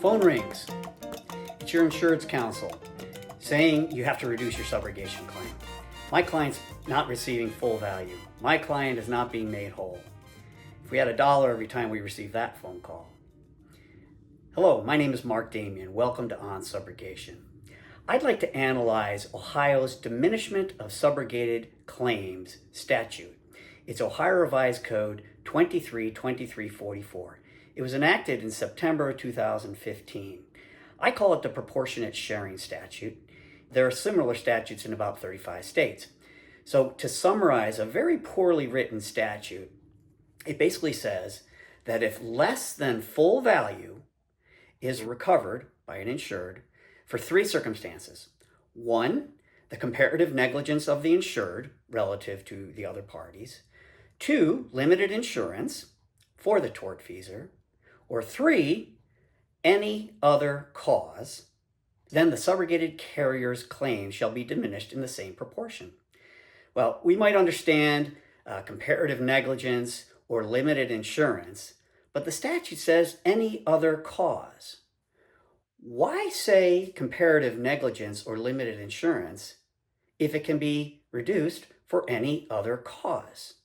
Phone rings. It's your insured's counsel saying you have to reduce your subrogation claim. My client's not receiving full value. My client is not being made whole. If we had $1 every time we received that phone call. Hello, my name is Mark Demian. Welcome to On Subrogation. I'd like to analyze Ohio's Diminishment of Subrogated Claims Statute. It's Ohio Revised Code 232344. It was enacted in September of 2015. I call it the Proportionate Sharing Statute. There are similar statutes in about 35 states. So to summarize a very poorly written statute, it basically says that if less than full value is recovered by an insured for three circumstances. One, the comparative negligence of the insured relative to the other parties. Two, limited insurance for the tortfeasor. Or three, any other cause, then the subrogated carrier's claim shall be diminished in the same proportion. Well, we might understand comparative negligence or limited insurance, but the statute says any other cause. Why say comparative negligence or limited insurance if it can be reduced for any other cause?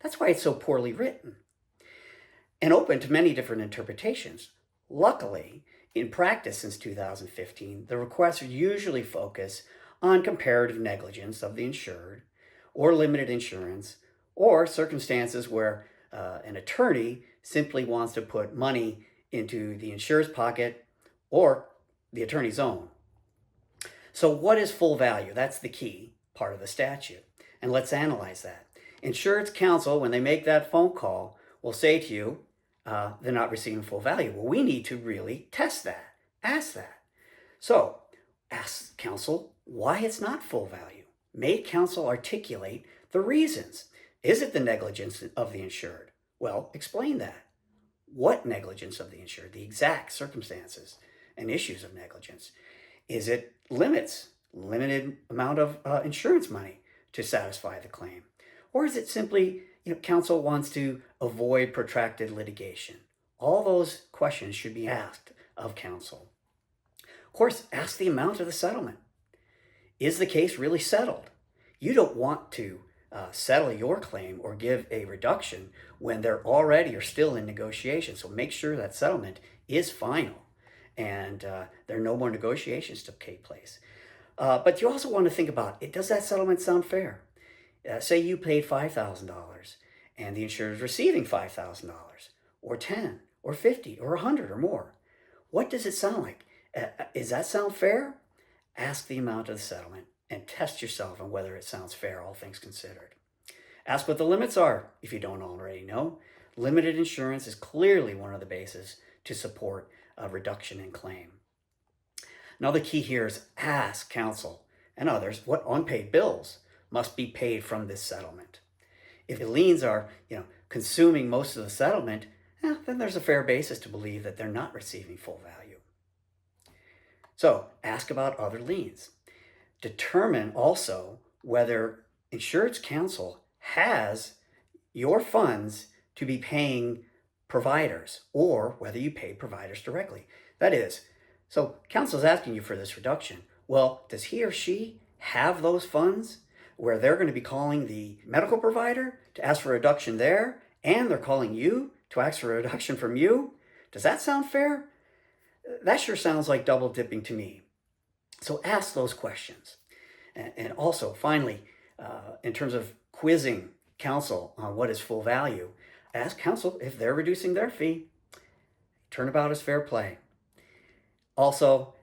That's why it's so poorly written and open to many different interpretations. Luckily, in practice since 2015, the requests usually focus on comparative negligence of the insured or limited insurance or circumstances where an attorney simply wants to put money into the insured's pocket or the attorney's own. So what is full value? That's the key part of the statute. And let's analyze that. Insured's counsel, when they make that phone call, will say to you, they're not receiving full value. Well, we need to really test that, ask that. So ask counsel why it's not full value. Make counsel articulate the reasons. Is it the negligence of the insured? Well, explain that. What negligence of the insured? The exact circumstances and issues of negligence. Is it limits, limited amount of insurance money to satisfy the claim? Or is it simply, counsel wants to avoid protracted litigation? All those questions should be asked of counsel. Of course, ask the amount of the settlement. Is the case really settled? You don't want to settle your claim or give a reduction when they're already or still in negotiation. So make sure that settlement is final and there are no more negotiations to take place. But you also want to think about it. Does that settlement sound fair? Say you paid $5,000 and the insurer is receiving $5,000 or $10 or $50 or $100 or more. What does it sound like? Does that sound fair? Ask the amount of the settlement and test yourself on whether it sounds fair, all things considered. Ask what the limits are if you don't already know. Limited insurance is clearly one of the bases to support a reduction in claim. Another key here is ask counsel and others what unpaid bills must be paid from this settlement. If the liens are, consuming most of the settlement, then there's a fair basis to believe that they're not receiving full value. So ask about other liens. Determine also whether insured's counsel has your funds to be paying providers or whether you pay providers directly. That is, so counsel is asking you for this reduction. Well, does he or she have those funds where they're going to be calling the medical provider to ask for a reduction there, and they're calling you to ask for a reduction from you? Does that sound fair? That sure sounds like double dipping to me. So ask those questions. And also, finally, in terms of quizzing counsel on what is full value, ask counsel if they're reducing their fee. Turnabout is fair play. Also,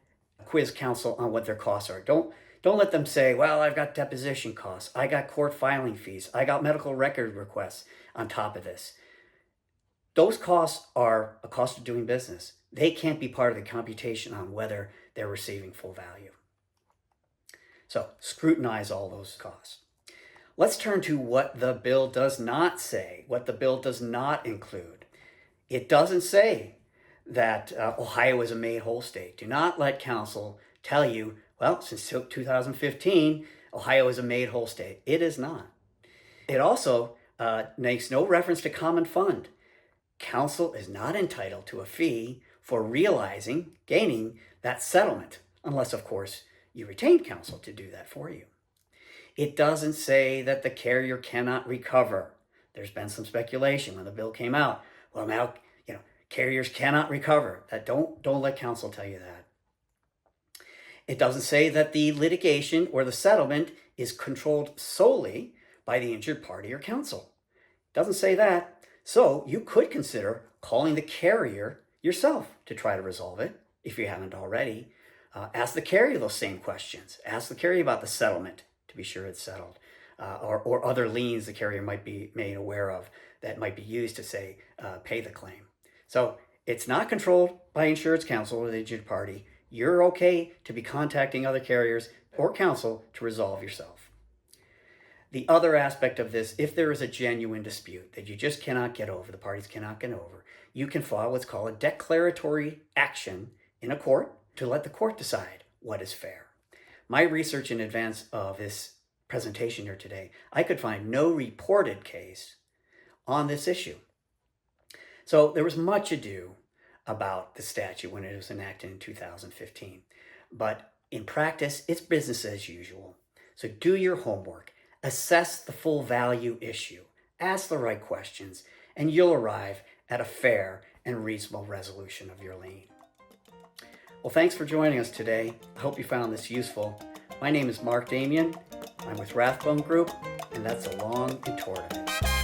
quiz counsel on what their costs are. Don't let them say, well, I've got deposition costs, I got court filing fees, I got medical record requests on top of this. Those costs are a cost of doing business. They can't be part of the computation on whether they're receiving full value. So scrutinize all those costs. Let's turn to what the bill does not say, what the bill does not include. It doesn't say that Ohio is a made whole state. Do not let counsel tell you, well, since 2015, Ohio is a made whole state. It is not. It also makes no reference to common fund. Counsel is not entitled to a fee for gaining that settlement, unless, of course, you retain counsel to do that for you. It doesn't say that the carrier cannot recover. There's been some speculation when the bill came out. Well, now, carriers cannot recover. Don't let counsel tell you that. It doesn't say that the litigation or the settlement is controlled solely by the injured party or counsel. It doesn't say that. So you could consider calling the carrier yourself to try to resolve it, if you haven't already. Ask the carrier those same questions. Ask the carrier about the settlement to be sure it's settled, or other liens the carrier might be made aware of that might be used to, say, pay the claim. So it's not controlled by insurance counsel or the injured party. You're okay to be contacting other carriers or counsel to resolve yourself. The other aspect of this, if there is a genuine dispute that you just cannot get over, the parties cannot get over, you can file what's called a declaratory action in a court to let the court decide what is fair. My research in advance of this presentation here today, I could find no reported case on this issue. So there was much ado about the statute when it was enacted in 2015. But in practice, it's business as usual. So do your homework, assess the full value issue, ask the right questions, and you'll arrive at a fair and reasonable resolution of your lien. Well, thanks for joining us today. I hope you found this useful. My name is Mark Demian. I'm with Rathbone Group, and that's a long and toward of it.